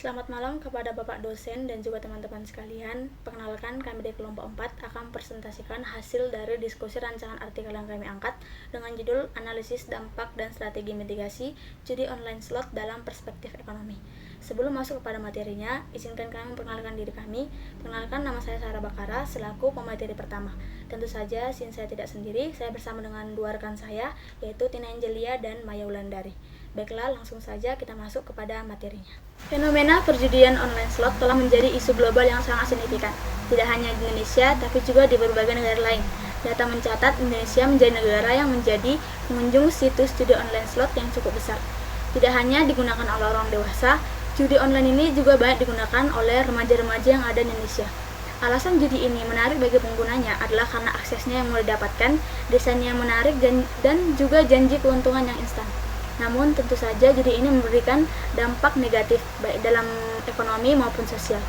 Selamat malam kepada Bapak dosen dan juga teman-teman sekalian. Perkenalkan, kami dari kelompok 4 akan presentasikan hasil dari diskusi rancangan artikel yang kami angkat dengan judul Analisis Dampak dan Strategi Mitigasi Judi Online Slot dalam Perspektif Ekonomi. Sebelum masuk kepada materinya, izinkan kami memperkenalkan diri kami. Perkenalkan, nama saya Sarah Bakara selaku pemateri pertama. Tentu saja, since saya tidak sendiri, saya bersama dengan dua rekan saya, yaitu Tina Angelia dan Maya Wulandari. Baiklah, langsung saja kita masuk kepada materinya. Fenomena perjudian online slot telah menjadi isu global yang sangat signifikan, tidak hanya di Indonesia, tapi juga di berbagai negara lain. Data mencatat Indonesia menjadi negara yang menjadi pengunjung situs judi online slot yang cukup besar. Tidak hanya digunakan oleh orang dewasa, judi online ini juga banyak digunakan oleh remaja-remaja yang ada di Indonesia. Alasan judi ini menarik bagi penggunanya adalah karena aksesnya yang mudah didapatkan, desainnya yang menarik, dan juga janji keuntungan yang instan. Namun tentu saja judi ini memberikan dampak negatif baik dalam ekonomi maupun sosial.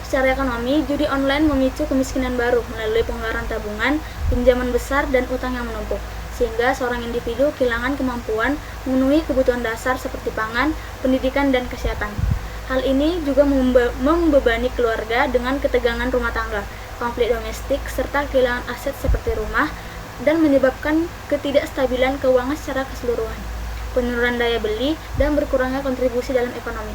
Secara ekonomi, judi online memicu kemiskinan baru melalui pengeluaran tabungan, pinjaman besar, dan utang yang menumpuk, sehingga seorang individu kehilangan kemampuan memenuhi kebutuhan dasar seperti pangan, pendidikan, dan kesehatan. Hal ini juga membebani keluarga dengan ketegangan rumah tangga, konflik domestik, serta kehilangan aset seperti rumah, dan menyebabkan ketidakstabilan keuangan secara keseluruhan, penurunan daya beli, dan berkurangnya kontribusi dalam ekonomi.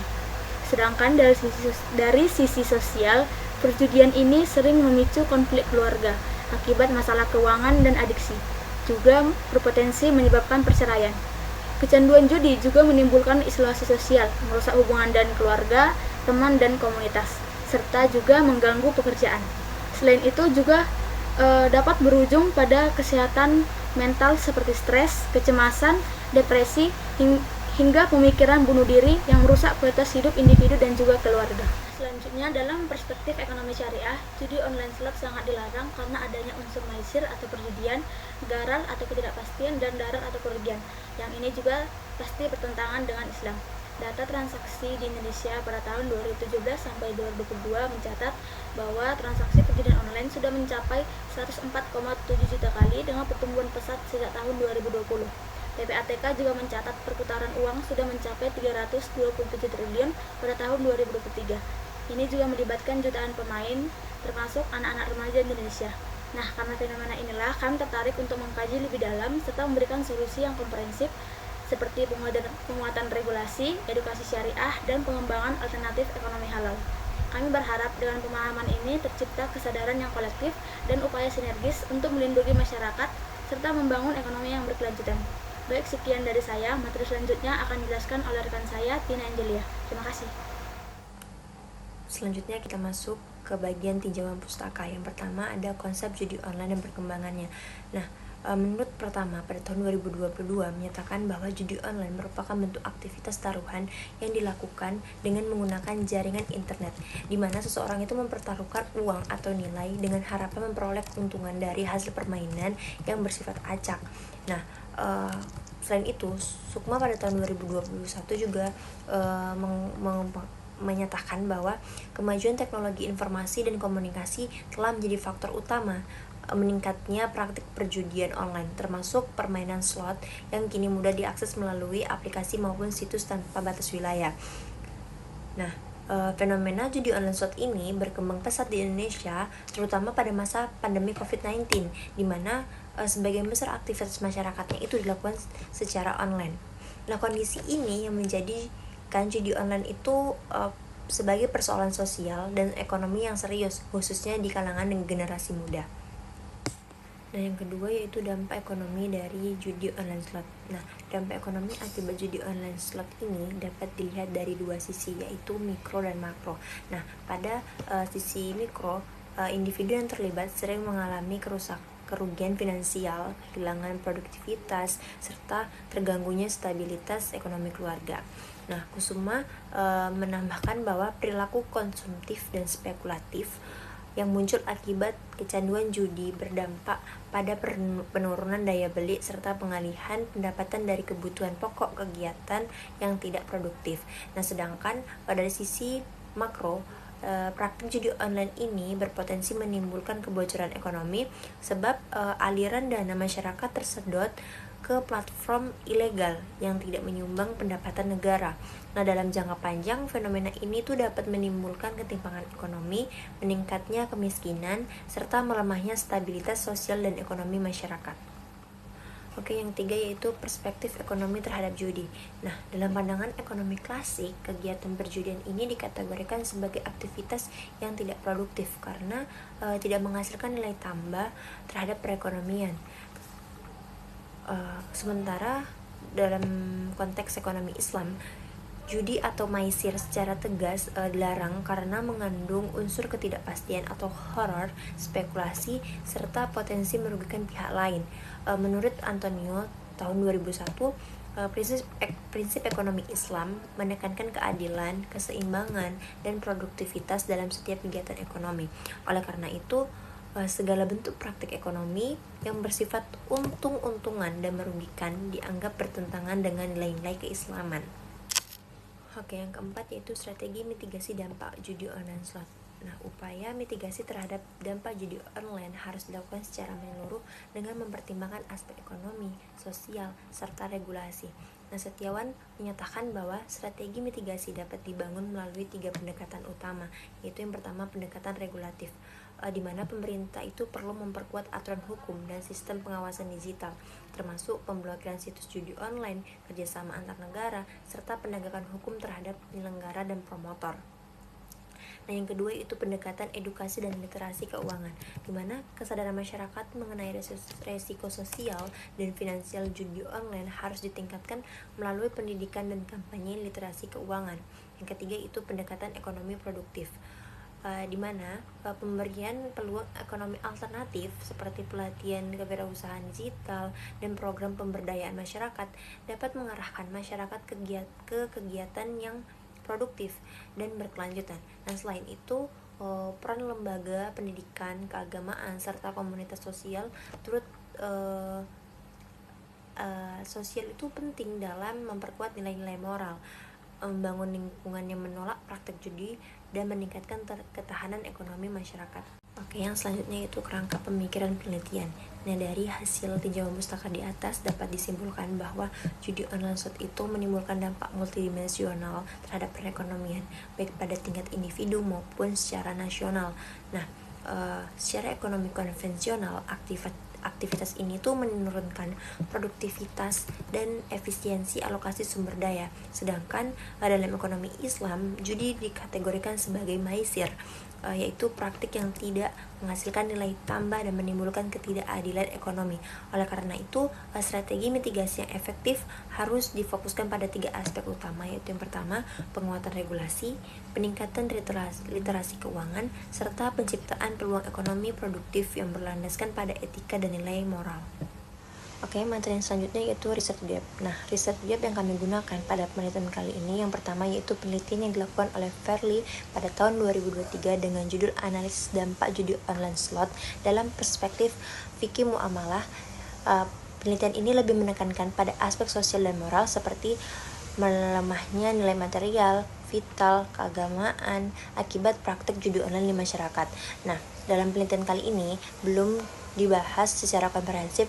Sedangkan dari sisi sosial, perjudian ini sering memicu konflik keluarga akibat masalah keuangan dan adiksi, juga berpotensi menyebabkan perceraian. Kecanduan judi juga menimbulkan isolasi sosial, merusak hubungan dan keluarga, teman, dan komunitas, serta juga mengganggu pekerjaan. Selain itu juga dapat berujung pada kesehatan mental seperti stres, kecemasan, depresi, hingga pemikiran bunuh diri yang merusak kualitas hidup individu dan juga keluarga. Selanjutnya, dalam perspektif ekonomi syariah, judi online slot sangat dilarang karena adanya unsur maisir atau perjudian, gharar atau ketidakpastian, dan darar atau kerugian. Yang ini juga pasti bertentangan dengan Islam. Data transaksi di Indonesia pada tahun 2017 sampai 2022 mencatat bahwa transaksi perjudian online sudah mencapai 104,7 juta kali dengan pertumbuhan pesat sejak tahun 2020. PPATK juga mencatat perputaran uang sudah mencapai 327 triliun pada tahun 2023. Ini juga melibatkan jutaan pemain, termasuk anak-anak remaja Indonesia. Nah, karena fenomena inilah kami tertarik untuk mengkaji lebih dalam serta memberikan solusi yang komprehensif seperti penguatan regulasi, edukasi syariah, dan pengembangan alternatif ekonomi halal. Kami berharap dengan pemahaman ini tercipta kesadaran yang kolektif dan upaya sinergis untuk melindungi masyarakat serta membangun ekonomi yang berkelanjutan. Baik, sekian dari saya. Materi selanjutnya akan dijelaskan oleh rekan saya, Tina Angelia. Terima kasih. Selanjutnya kita masuk ke bagian tinjauan pustaka. Yang pertama ada konsep judi online dan perkembangannya. Nah, menurut pertama pada tahun 2022 menyatakan bahwa judi online merupakan bentuk aktivitas taruhan yang dilakukan dengan menggunakan jaringan internet, di mana seseorang itu mempertaruhkan uang atau nilai dengan harapan memperoleh keuntungan dari hasil permainan yang bersifat acak. Nah, selain itu, Sukma pada tahun 2021 juga menyatakan bahwa kemajuan teknologi informasi dan komunikasi telah menjadi faktor utama meningkatnya praktik perjudian online, termasuk permainan slot yang kini mudah diakses melalui aplikasi maupun situs tanpa batas wilayah. Nah, fenomena judi online slot ini berkembang pesat di Indonesia, terutama pada masa pandemi COVID-19, di mana sebagian besar aktivitas masyarakatnya itu dilakukan secara online. Nah, kondisi ini yang menjadikan judi online itu sebagai persoalan sosial dan ekonomi yang serius, khususnya di kalangan generasi muda. Nah, yang kedua yaitu dampak ekonomi dari judi online slot. Nah, dampak ekonomi akibat judi online slot ini dapat dilihat dari dua sisi, yaitu mikro dan makro. Nah, pada sisi mikro, individu yang terlibat sering mengalami kerugian finansial, kehilangan produktivitas, serta terganggunya stabilitas ekonomi keluarga. Nah, Kusuma menambahkan bahwa perilaku konsumtif dan spekulatif yang muncul akibat kecanduan judi berdampak pada penurunan daya beli serta pengalihan pendapatan dari kebutuhan pokok kegiatan yang tidak produktif. Nah, sedangkan pada sisi makro, praktik judi online ini berpotensi menimbulkan kebocoran ekonomi sebab aliran dana masyarakat tersedot ke platform ilegal yang tidak menyumbang pendapatan negara. Nah, dalam jangka panjang, fenomena ini tuh dapat menimbulkan ketimpangan ekonomi, meningkatnya kemiskinan, serta melemahnya stabilitas sosial dan ekonomi masyarakat. Oke, yang ketiga yaitu perspektif ekonomi terhadap judi. Nah, dalam pandangan ekonomi klasik, kegiatan perjudian ini dikategorikan sebagai aktivitas yang tidak produktif karena tidak menghasilkan nilai tambah terhadap perekonomian. Sementara dalam konteks ekonomi Islam, judi atau maisir secara tegas dilarang karena mengandung unsur ketidakpastian atau horor, spekulasi, serta potensi merugikan pihak lain. Menurut Antonio tahun 2001, prinsip ekonomi Islam menekankan keadilan, keseimbangan, dan produktivitas dalam setiap kegiatan ekonomi. Oleh karena itu, segala bentuk praktik ekonomi yang bersifat untung-untungan dan merugikan dianggap bertentangan dengan nilai-nilai keislaman. Oke, yang keempat yaitu strategi mitigasi dampak judi online slot. Nah, upaya mitigasi terhadap dampak judi online harus dilakukan secara menyeluruh dengan mempertimbangkan aspek ekonomi, sosial, serta regulasi. Nah, Setiawan menyatakan bahwa strategi mitigasi dapat dibangun melalui 3 pendekatan utama, yaitu yang pertama pendekatan regulatif, di mana pemerintah itu perlu memperkuat aturan hukum dan sistem pengawasan digital, termasuk pemblokiran situs judi online, kerjasama antar negara, serta penegakan hukum terhadap penyelenggara dan promotor. Nah, yang kedua itu pendekatan edukasi dan literasi keuangan, di mana kesadaran masyarakat mengenai resiko sosial dan finansial judi online harus ditingkatkan melalui pendidikan dan kampanye literasi keuangan. Yang ketiga itu pendekatan ekonomi produktif, di mana pemberian peluang ekonomi alternatif seperti pelatihan kewirausahaan digital dan program pemberdayaan masyarakat dapat mengarahkan masyarakat ke kegiatan yang produktif dan berkelanjutan. Nah, selain itu, peran lembaga pendidikan, keagamaan, serta komunitas sosial sosial itu penting dalam memperkuat nilai-nilai moral, membangun lingkungan yang menolak praktek judi, dan meningkatkan ketahanan ekonomi masyarakat. Oke, yang selanjutnya itu kerangka pemikiran penelitian. Nah, dari hasil tinjauan pustaka di atas dapat disimpulkan bahwa judi online slot itu menimbulkan dampak multidimensional terhadap perekonomian, baik pada tingkat individu maupun secara nasional. Nah, secara ekonomi konvensional, aktivitas ini tuh menurunkan produktivitas dan efisiensi alokasi sumber daya. Sedangkan dalam ekonomi Islam, judi dikategorikan sebagai maisir, yaitu praktik yang tidak menghasilkan nilai tambah dan menimbulkan ketidakadilan ekonomi. Oleh karena itu, strategi mitigasi yang efektif harus difokuskan pada 3 aspek utama, yaitu yang pertama, penguatan regulasi, peningkatan literasi keuangan, serta penciptaan peluang ekonomi produktif yang berlandaskan pada etika dan nilai moral. Oke, materi yang selanjutnya yaitu riset gap. Nah, riset gap yang kami gunakan pada penelitian kali ini yang pertama yaitu penelitian yang dilakukan oleh Fairley pada tahun 2023 dengan judul Analisis Dampak Judi Online Slot dalam Perspektif Fikih Muamalah. Penelitian ini lebih menekankan pada aspek sosial dan moral seperti melemahnya nilai material, vital, keagamaan akibat praktek judi online di masyarakat. Nah, dalam penelitian kali ini belum dibahas secara komprehensif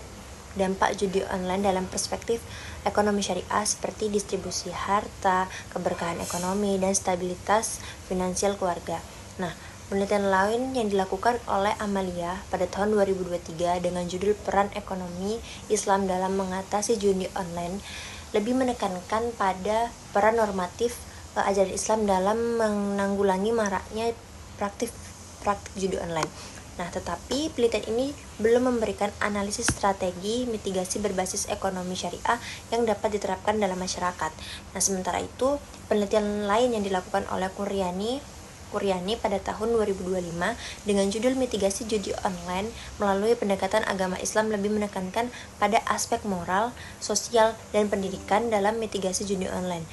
dampak judi online dalam perspektif ekonomi syariah seperti distribusi harta, keberkahan ekonomi, dan stabilitas finansial keluarga. Nah, penelitian lain yang dilakukan oleh Amalia pada tahun 2023 dengan judul Peran Ekonomi Islam dalam Mengatasi Judi Online lebih menekankan pada peran normatif ajaran Islam dalam menanggulangi maraknya praktik judi online. Nah, tetapi penelitian ini belum memberikan analisis strategi mitigasi berbasis ekonomi syariah yang dapat diterapkan dalam masyarakat. Nah, sementara itu, penelitian lain yang dilakukan oleh Kuryani pada tahun 2025 dengan judul Mitigasi Judi Online melalui pendekatan agama Islam lebih menekankan pada aspek moral, sosial, dan pendidikan dalam mitigasi judi online.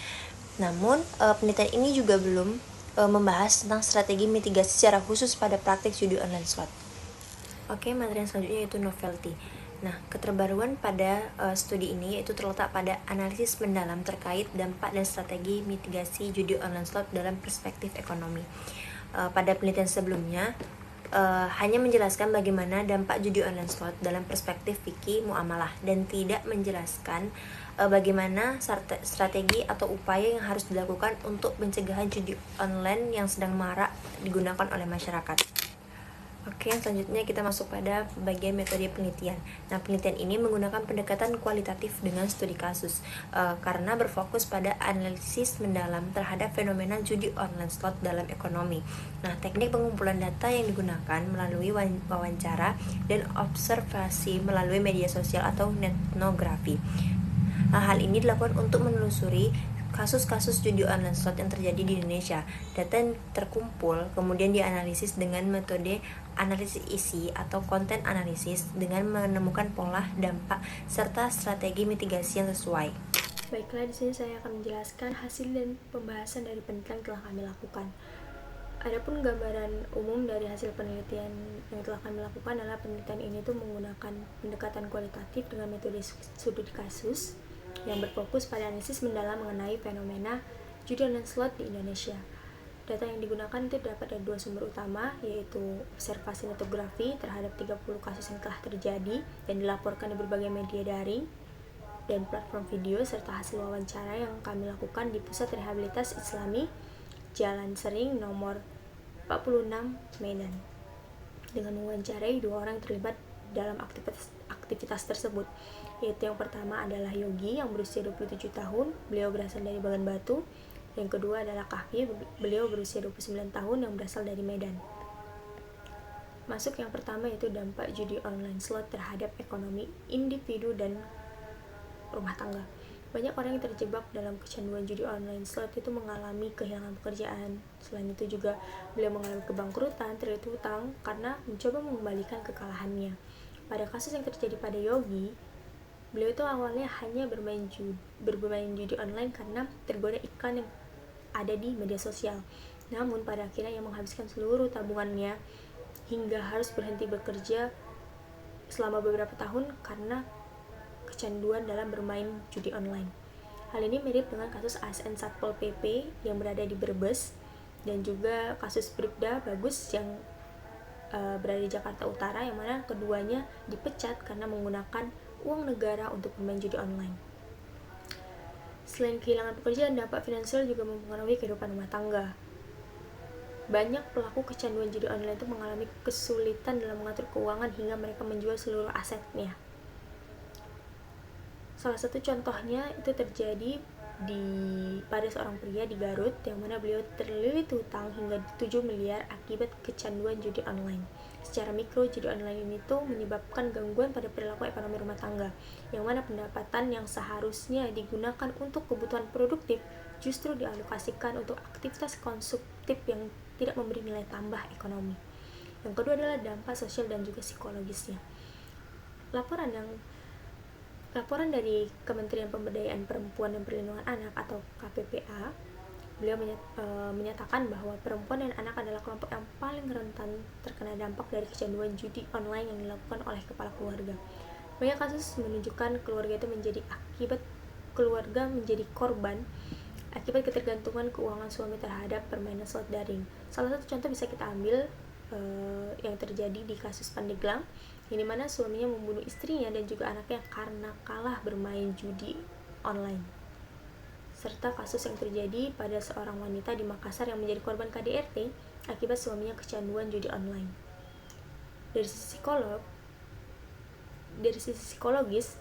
Namun, penelitian ini juga belum membahas tentang strategi mitigasi secara khusus pada praktik judi online slot. Oke, materi yang selanjutnya yaitu novelty. Nah, keterbaruan pada studi ini yaitu terletak pada analisis mendalam terkait dampak dan strategi mitigasi judi online slot dalam perspektif ekonomi. Pada penelitian sebelumnya, hanya menjelaskan bagaimana dampak judi online slot dalam perspektif fikih muamalah dan tidak menjelaskan bagaimana strategi atau upaya yang harus dilakukan untuk pencegahan judi online yang sedang marak digunakan oleh masyarakat. Oke, selanjutnya kita masuk pada bagian metode penelitian. Nah, penelitian ini menggunakan pendekatan kualitatif dengan studi kasus karena berfokus pada analisis mendalam terhadap fenomena judi online slot dalam ekonomi. Nah, teknik pengumpulan data yang digunakan melalui wawancara dan observasi melalui media sosial atau etnografi. Nah, hal ini dilakukan untuk menelusuri kasus-kasus judi online slot yang terjadi di Indonesia. Data yang terkumpul kemudian dianalisis dengan metode analisis isi atau konten analisis dengan menemukan pola, dampak, serta strategi mitigasi yang sesuai. Baiklah, di sini saya akan menjelaskan hasil dan pembahasan dari penelitian yang telah kami lakukan. Adapun gambaran umum dari hasil penelitian yang telah kami lakukan adalah penelitian ini tuh menggunakan pendekatan kualitatif dengan metode studi kasus yang berfokus pada analisis mendalam mengenai fenomena judi online slot di Indonesia. Data yang digunakan itu dapat dari dua sumber utama, yaitu observasi etnografi terhadap 30 kasus yang telah terjadi dan dilaporkan di berbagai media daring dan platform video, serta hasil wawancara yang kami lakukan di Pusat Rehabilitas Islami Jalan Sering nomor 46 Medan dengan mewawancarai dua orang yang terlibat dalam aktivitas tersebut, yaitu yang pertama adalah Yogi yang berusia 27 tahun, beliau berasal dari Bagan Batu. Yang kedua adalah Kahfi, beliau berusia 29 tahun yang berasal dari Medan. Masuk yang pertama yaitu dampak judi online slot terhadap ekonomi individu dan rumah tangga. Banyak orang yang terjebak dalam kecanduan judi online slot itu mengalami kehilangan pekerjaan. Selain itu juga beliau mengalami kebangkrutan, terlilit hutang karena mencoba mengembalikan kekalahannya. Pada kasus yang terjadi pada Yogi, beliau itu awalnya hanya bermain judi online karena tergoda iklan yang ada di media sosial. Namun pada akhirnya ia menghabiskan seluruh tabungannya hingga harus berhenti bekerja selama beberapa tahun karena kecanduan dalam bermain judi online. Hal ini mirip dengan kasus ASN Satpol PP yang berada di Brebes dan juga kasus Bribda Bagus yang berada di Jakarta Utara, yang mana keduanya dipecat karena menggunakan uang negara untuk bermain judi online. Selain kehilangan pekerjaan, dampak finansial juga mempengaruhi kehidupan rumah tangga. Banyak pelaku kecanduan judi online itu mengalami kesulitan dalam mengatur keuangan hingga mereka menjual seluruh asetnya. Salah satu contohnya itu terjadi pada seorang pria di Garut, yang mana beliau terlilit hutang hingga 7 miliar akibat kecanduan judi online. Secara mikro, judi online ini tuh menyebabkan gangguan pada perilaku ekonomi rumah tangga, yang mana pendapatan yang seharusnya digunakan untuk kebutuhan produktif justru dialokasikan untuk aktivitas konsumtif yang tidak memberi nilai tambah ekonomi. Yang kedua adalah dampak sosial dan juga psikologisnya. Laporan dari Kementerian Pemberdayaan Perempuan dan Perlindungan Anak atau KPPA, beliau menyatakan bahwa perempuan dan anak adalah kelompok yang paling rentan terkena dampak dari kecanduan judi online yang dilakukan oleh kepala keluarga. Banyak kasus menunjukkan keluarga menjadi korban akibat ketergantungan keuangan suami terhadap permainan slot daring. Salah satu contoh bisa kita ambil yang terjadi di kasus Pandeglang, ini mana suaminya membunuh istrinya dan juga anaknya karena kalah bermain judi online. Serta kasus yang terjadi pada seorang wanita di Makassar yang menjadi korban KDRT akibat suaminya kecanduan judi online. Dari sisi psikologis,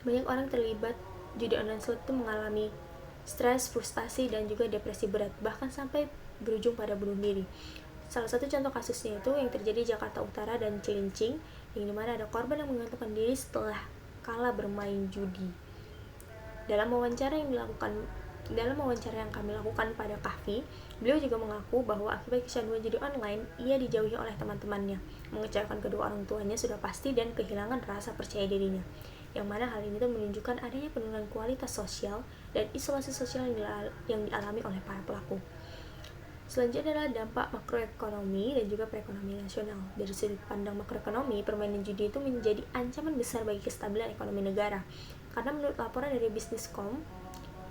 banyak orang terlibat judi online slot itu mengalami stres, frustasi, dan juga depresi berat, bahkan sampai berujung pada bunuh diri. Salah satu contoh kasusnya itu yang terjadi di Jakarta Utara dan Cilincing, yang dimana ada korban yang menggantung diri setelah kalah bermain judi. Dalam wawancara yang kami lakukan pada Kahfi, beliau juga mengaku bahwa akibat kecanduan judi online, ia dijauhi oleh teman-temannya, mengecewakan kedua orang tuanya sudah pasti, dan kehilangan rasa percaya dirinya. Yang mana hal ini tuh menunjukkan adanya penurunan kualitas sosial dan isolasi sosial yang dialami oleh para pelaku. Selanjutnya adalah dampak makroekonomi dan juga perekonomian nasional. Dari sudut pandang makroekonomi, permainan judi itu menjadi ancaman besar bagi kestabilan ekonomi negara. Karena menurut laporan dari Businesscom,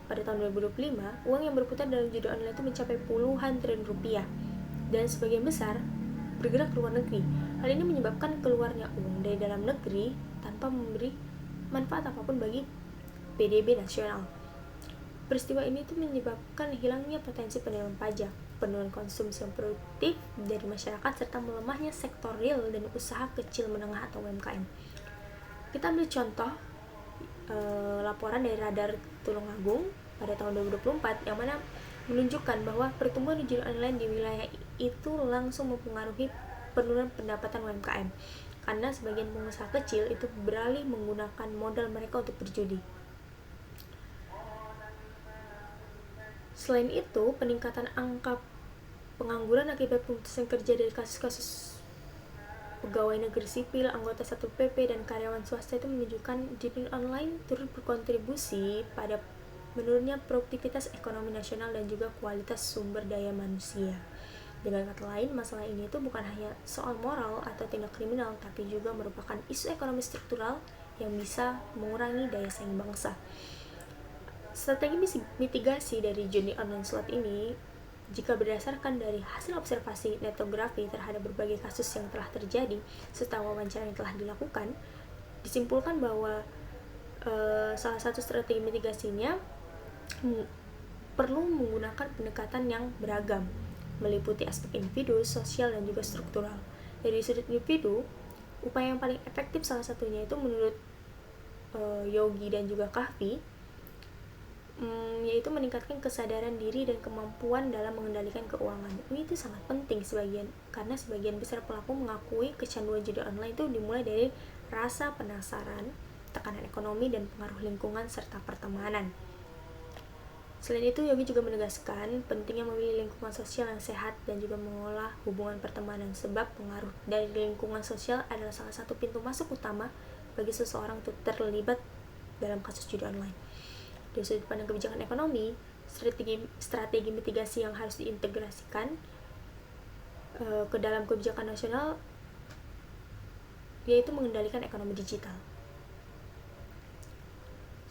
pada tahun 2025, uang yang berputar dalam judi online itu mencapai puluhan triliun rupiah. Dan sebagian besar bergerak ke luar negeri. Hal ini menyebabkan keluarnya uang dari dalam negeri tanpa memberi manfaat apapun bagi PDB nasional. Peristiwa ini tuh menyebabkan hilangnya potensi penerimaan pajak, penurunan konsumsi yang produktif dari masyarakat, serta melemahnya sektor real dan usaha kecil menengah atau UMKM. Kita ambil contoh laporan dari Radar Tulungagung pada tahun 2024 yang mana menunjukkan bahwa pertumbuhan digital online di wilayah itu langsung mempengaruhi penurunan pendapatan UMKM karena sebagian pengusaha kecil itu beralih menggunakan modal mereka untuk berjudi. Selain itu, peningkatan angka pengangguran akibat pemutusan kerja dari kasus-kasus pegawai negeri sipil, anggota 1 PP, dan karyawan swasta itu menunjukkan judi online turut berkontribusi pada menurunnya produktivitas ekonomi nasional dan juga kualitas sumber daya manusia. Dengan kata lain, masalah ini itu bukan hanya soal moral atau tindak kriminal, tapi juga merupakan isu ekonomi struktural yang bisa mengurangi daya saing bangsa. Strategi mitigasi dari judi online slot ini, jika berdasarkan dari hasil observasi nettografi terhadap berbagai kasus yang telah terjadi serta wawancara yang telah dilakukan, disimpulkan bahwa salah satu strategi mitigasinya perlu menggunakan pendekatan yang beragam, meliputi aspek individu, sosial, dan juga struktural. Dari sudut individu, upaya yang paling efektif salah satunya itu menurut Yogi dan juga Kahfi, yaitu meningkatkan kesadaran diri dan kemampuan dalam mengendalikan keuangan. Ini itu sangat penting karena sebagian besar pelaku mengakui kecanduan judi online itu dimulai dari rasa penasaran, tekanan ekonomi, dan pengaruh lingkungan serta pertemanan. Selain itu, Yogi juga menegaskan pentingnya memilih lingkungan sosial yang sehat dan juga mengolah hubungan pertemanan, sebab pengaruh dari lingkungan sosial adalah salah satu pintu masuk utama bagi seseorang untuk terlibat dalam kasus judi online. Dari sudut pandang kebijakan ekonomi, strategi mitigasi yang harus diintegrasikan ke dalam kebijakan nasional yaitu mengendalikan ekonomi digital.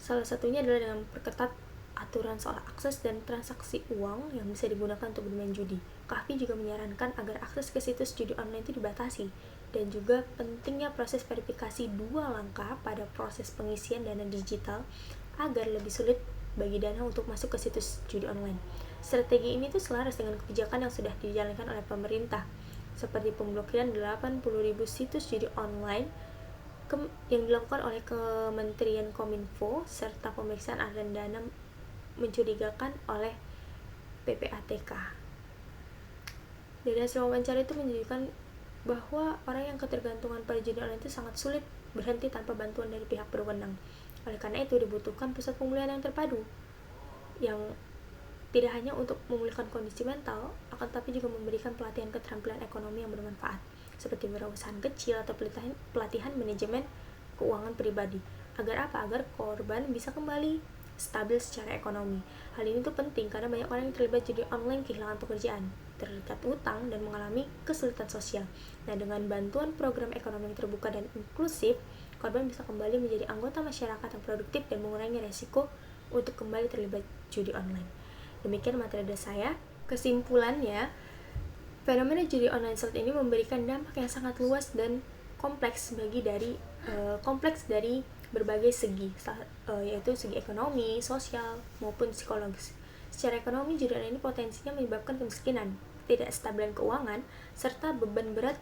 Salah satunya adalah dengan perketat aturan soal akses dan transaksi uang yang bisa digunakan untuk bermain judi. Kahfi juga menyarankan agar akses ke situs judi online itu dibatasi, dan juga pentingnya proses verifikasi 2 langkah pada proses pengisian dana digital agar lebih sulit bagi dana untuk masuk ke situs judi online. Strategi ini tuh selaras dengan kebijakan yang sudah dijalankan oleh pemerintah, seperti pemblokiran 80.000 situs judi online yang dilakukan oleh Kementerian Kominfo, serta pemeriksaan aliran dana mencurigakan oleh PPATK. Dari hasil wawancara itu menunjukkan bahwa orang yang ketergantungan pada judi online itu sangat sulit berhenti tanpa bantuan dari pihak berwenang. Oleh karena itu dibutuhkan pusat pemulihan yang terpadu, yang tidak hanya untuk memulihkan kondisi mental, akan tapi juga memberikan pelatihan keterampilan ekonomi yang bermanfaat, seperti wirausaha kecil atau pelatihan manajemen keuangan pribadi. Agar apa? Agar korban bisa kembali stabil secara ekonomi. Hal ini tuh penting karena banyak orang yang terlibat judi online kehilangan pekerjaan, terikat utang, dan mengalami kesulitan sosial. Nah, dengan bantuan program ekonomi yang terbuka dan inklusif, korban bisa kembali menjadi anggota masyarakat yang produktif dan mengurangi resiko untuk kembali terlibat judi online. Demikian materi dari saya. Kesimpulannya, fenomena judi online saat ini memberikan dampak yang sangat luas dan kompleks dari berbagai segi, yaitu segi ekonomi, sosial, maupun psikologis. Secara ekonomi, judi online ini potensinya menyebabkan kemiskinan, ketidakstabilan keuangan, serta beban berat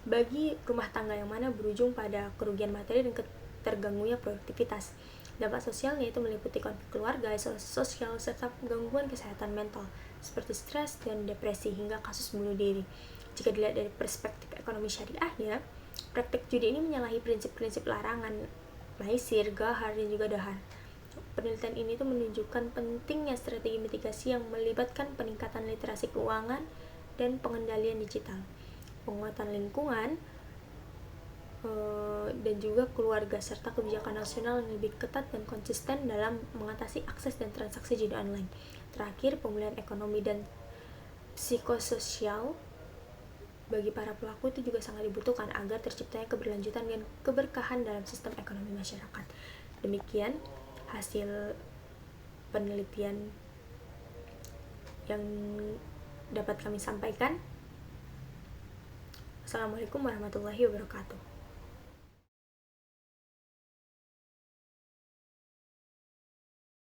bagi rumah tangga yang mana berujung pada kerugian materi dan terganggunya produktivitas. Dampak sosialnya itu meliputi konflik keluarga, isolasi sosial, serta gangguan kesehatan mental seperti stres dan depresi hingga kasus bunuh diri. Jika dilihat dari perspektif ekonomi syariahnya, praktek judi ini menyalahi prinsip-prinsip larangan maisir, gahar, dan juga dahar. Penelitian ini tuh menunjukkan pentingnya strategi mitigasi yang melibatkan peningkatan literasi keuangan dan pengendalian digital, penguatan lingkungan, dan juga keluarga, serta kebijakan nasional yang lebih ketat dan konsisten dalam mengatasi akses dan transaksi judi online. Terakhir, pemulihan ekonomi dan psikososial bagi para pelaku itu juga sangat dibutuhkan agar terciptanya keberlanjutan dan keberkahan dalam sistem ekonomi masyarakat. Demikian hasil penelitian yang dapat kami sampaikan. Wassalamualaikum warahmatullahi wabarakatuh.